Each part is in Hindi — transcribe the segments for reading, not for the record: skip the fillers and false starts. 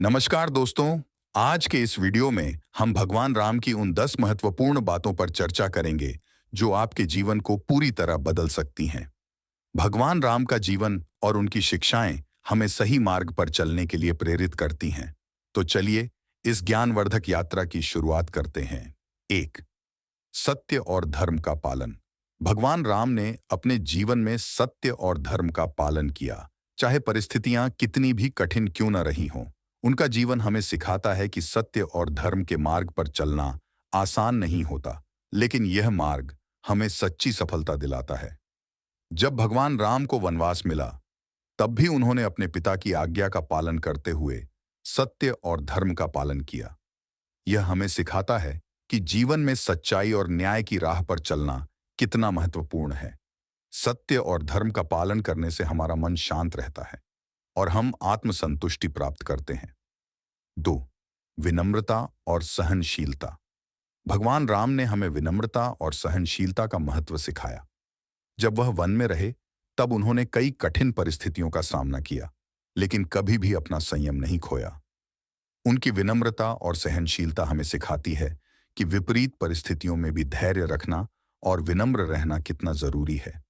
नमस्कार दोस्तों। आज के इस वीडियो में हम भगवान राम की उन 10 महत्वपूर्ण बातों पर चर्चा करेंगे जो आपके जीवन को पूरी तरह बदल सकती हैं। भगवान राम का जीवन और उनकी शिक्षाएं हमें सही मार्ग पर चलने के लिए प्रेरित करती हैं। तो चलिए इस ज्ञानवर्धक यात्रा की शुरुआत करते हैं। 1. सत्य और धर्म का पालन। भगवान राम ने अपने जीवन में सत्य और धर्म का पालन किया, चाहे परिस्थितियां कितनी भी कठिन क्यों न रही हों। उनका जीवन हमें सिखाता है कि सत्य और धर्म के मार्ग पर चलना आसान नहीं होता, लेकिन यह मार्ग हमें सच्ची सफलता दिलाता है। जब भगवान राम को वनवास मिला, तब भी उन्होंने अपने पिता की आज्ञा का पालन करते हुए सत्य और धर्म का पालन किया। यह हमें सिखाता है कि जीवन में सच्चाई और न्याय की राह पर चलना कितना महत्वपूर्ण है। सत्य और धर्म का पालन करने से हमारा मन शांत रहता है और हम आत्मसंतुष्टि प्राप्त करते हैं। 2. विनम्रता और सहनशीलता। भगवान राम ने हमें विनम्रता और सहनशीलता का महत्व सिखाया। जब वह वन में रहे, तब उन्होंने कई कठिन परिस्थितियों का सामना किया, लेकिन कभी भी अपना संयम नहीं खोया। उनकी विनम्रता और सहनशीलता हमें सिखाती है कि विपरीत परिस्थितियों में भी धैर्य रखना और विनम्र रहना कितना जरूरी है।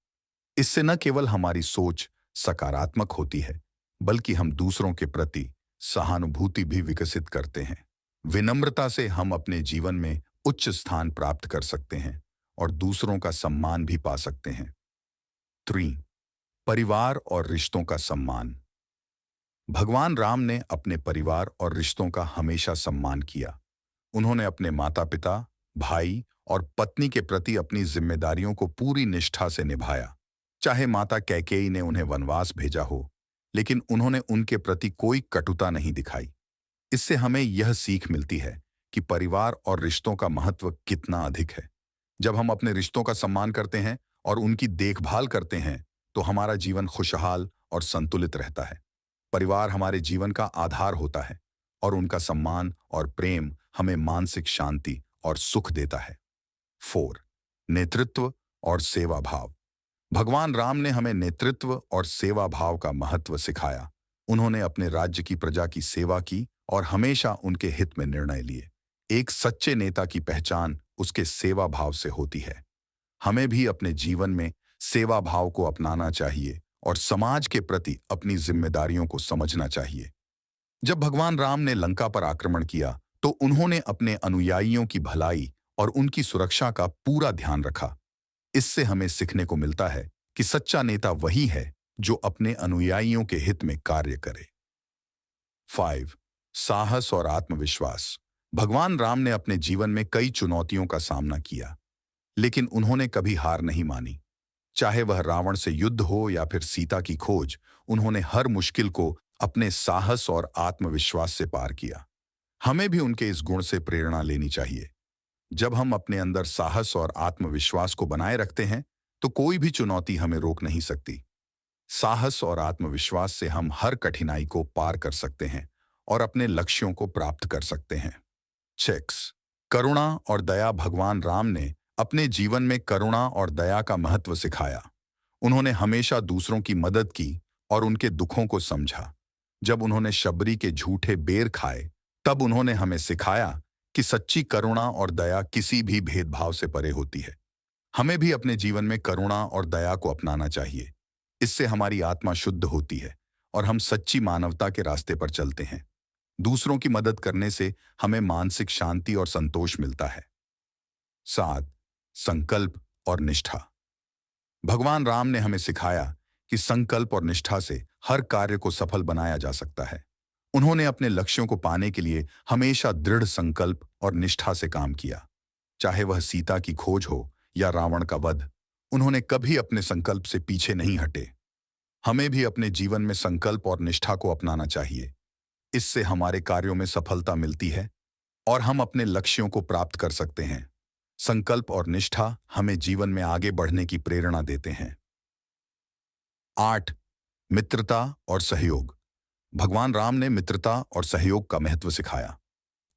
इससे न केवल हमारी सोच सकारात्मक होती है, बल्कि हम दूसरों के प्रति सहानुभूति भी विकसित करते हैं। विनम्रता से हम अपने जीवन में उच्च स्थान प्राप्त कर सकते हैं और दूसरों का सम्मान भी पा सकते हैं। 3. परिवार और रिश्तों का सम्मान। भगवान राम ने अपने परिवार और रिश्तों का हमेशा सम्मान किया। उन्होंने अपने माता-पिता, भाई और पत्नी के प्रति अपनी जिम्मेदारियों को पूरी निष्ठा से निभाया। चाहे माता कैकेयी ने उन्हें वनवास भेजा हो, लेकिन उन्होंने उनके प्रति कोई कटुता नहीं दिखाई। इससे हमें यह सीख मिलती है कि परिवार और रिश्तों का महत्व कितना अधिक है। जब हम अपने रिश्तों का सम्मान करते हैं और उनकी देखभाल करते हैं, तो हमारा जीवन खुशहाल और संतुलित रहता है। परिवार हमारे जीवन का आधार होता है और उनका सम्मान और प्रेम हमें मानसिक शांति और सुख देता है। 4. नेतृत्व और सेवा भाव। भगवान राम ने हमें नेतृत्व और सेवा भाव का महत्व सिखाया। उन्होंने अपने राज्य की प्रजा की सेवा की और हमेशा उनके हित में निर्णय लिए। एक सच्चे नेता की पहचान उसके सेवा भाव से होती है। हमें भी अपने जीवन में सेवा भाव को अपनाना चाहिए और समाज के प्रति अपनी जिम्मेदारियों को समझना चाहिए। जब भगवान राम ने लंका पर आक्रमण किया, तो उन्होंने अपने अनुयायियों की भलाई और उनकी सुरक्षा का पूरा ध्यान रखा। इससे हमें सीखने को मिलता है कि सच्चा नेता वही है जो अपने अनुयायियों के हित में कार्य करे। 5. साहस और आत्मविश्वास। भगवान राम ने अपने जीवन में कई चुनौतियों का सामना किया, लेकिन उन्होंने कभी हार नहीं मानी। चाहे वह रावण से युद्ध हो या फिर सीता की खोज, उन्होंने हर मुश्किल को अपने साहस और आत्मविश्वास से पार किया। हमें भी उनके इस गुण से प्रेरणा लेनी चाहिए। जब हम अपने अंदर साहस और आत्मविश्वास को बनाए रखते हैं, तो कोई भी चुनौती हमें रोक नहीं सकती। साहस और आत्मविश्वास से हम हर कठिनाई को पार कर सकते हैं और अपने लक्ष्यों को प्राप्त कर सकते हैं। 6. करुणा और दया। भगवान राम ने अपने जीवन में करुणा और दया का महत्व सिखाया। उन्होंने हमेशा दूसरों की मदद की और उनके दुखों को समझा। जब उन्होंने शबरी के झूठे बेर खाए, तब उन्होंने हमें सिखाया कि सच्ची करुणा और दया किसी भी भेदभाव से परे होती है। हमें भी अपने जीवन में करुणा और दया को अपनाना चाहिए। इससे हमारी आत्मा शुद्ध होती है और हम सच्ची मानवता के रास्ते पर चलते हैं। दूसरों की मदद करने से हमें मानसिक शांति और संतोष मिलता है। 7. संकल्प और निष्ठा। भगवान राम ने हमें सिखाया कि संकल्प और निष्ठा से हर कार्य को सफल बनाया जा सकता है। उन्होंने अपने लक्ष्यों को पाने के लिए हमेशा दृढ़ संकल्प और निष्ठा से काम किया। चाहे वह सीता की खोज हो या रावण का वध, उन्होंने कभी अपने संकल्प से पीछे नहीं हटे। हमें भी अपने जीवन में संकल्प और निष्ठा को अपनाना चाहिए। इससे हमारे कार्यों में सफलता मिलती है और हम अपने लक्ष्यों को प्राप्त कर सकते हैं। संकल्प और निष्ठा हमें जीवन में आगे बढ़ने की प्रेरणा देते हैं। 8. मित्रता और सहयोग। भगवान राम ने मित्रता और सहयोग का महत्व सिखाया।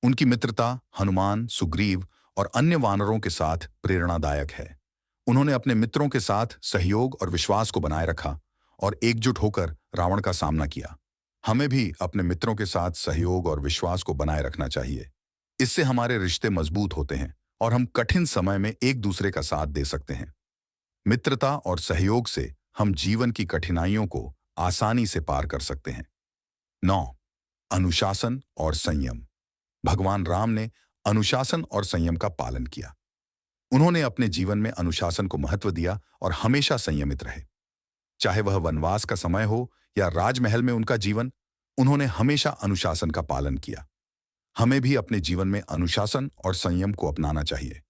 उनकी मित्रता हनुमान, सुग्रीव और अन्य वानरों के साथ प्रेरणादायक है। उन्होंने अपने मित्रों के साथ सहयोग और विश्वास को बनाए रखा और एकजुट होकर रावण का सामना किया। हमें भी अपने मित्रों के साथ सहयोग और विश्वास को बनाए रखना चाहिए। इससे हमारे रिश्ते मजबूत होते हैं और हम कठिन समय में एक दूसरे का साथ दे सकते हैं। मित्रता और सहयोग से हम जीवन की कठिनाइयों को आसानी से पार कर सकते हैं। 9. अनुशासन और संयम। भगवान राम ने अनुशासन और संयम का पालन किया। उन्होंने अपने जीवन में अनुशासन को महत्व दिया और हमेशा संयमित रहे। चाहे वह वनवास का समय हो या राजमहल में उनका जीवन, उन्होंने हमेशा अनुशासन का पालन किया। हमें भी अपने जीवन में अनुशासन और संयम को अपनाना चाहिए।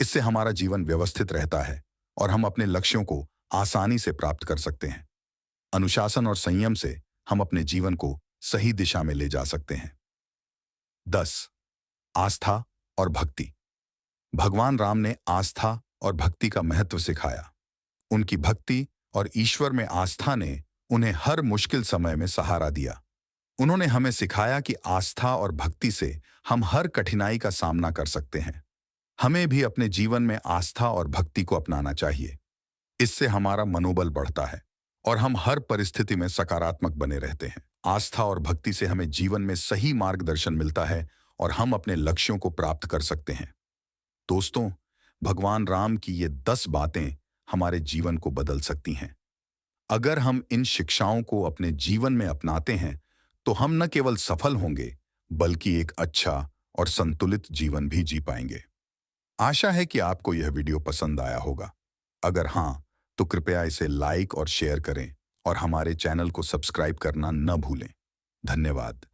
इससे हमारा जीवन व्यवस्थित रहता है और हम अपने लक्ष्यों को आसानी से प्राप्त कर सकते हैं। अनुशासन और संयम से हम अपने जीवन को सही दिशा में ले जा सकते हैं। 10. आस्था और भक्ति। भगवान राम ने आस्था और भक्ति का महत्व सिखाया। उनकी भक्ति और ईश्वर में आस्था ने उन्हें हर मुश्किल समय में सहारा दिया। उन्होंने हमें सिखाया कि आस्था और भक्ति से हम हर कठिनाई का सामना कर सकते हैं। हमें भी अपने जीवन में आस्था और भक्ति को अपनाना चाहिए। इससे हमारा मनोबल बढ़ता है और हम हर परिस्थिति में सकारात्मक बने रहते हैं। आस्था और भक्ति से हमें जीवन में सही मार्गदर्शन मिलता है और हम अपने लक्ष्यों को प्राप्त कर सकते हैं। दोस्तों, भगवान राम की ये 10 बातें हमारे जीवन को बदल सकती हैं। अगर हम इन शिक्षाओं को अपने जीवन में अपनाते हैं तो हम न केवल सफल होंगे बल्कि एक अच्छा और संतुलित जीवन भी जी पाएंगे। आशा है कि आपको यह वीडियो पसंद आया होगा। अगर हाँ, तो कृपया इसे लाइक और शेयर करें और हमारे चैनल को सब्सक्राइब करना न भूलें। धन्यवाद।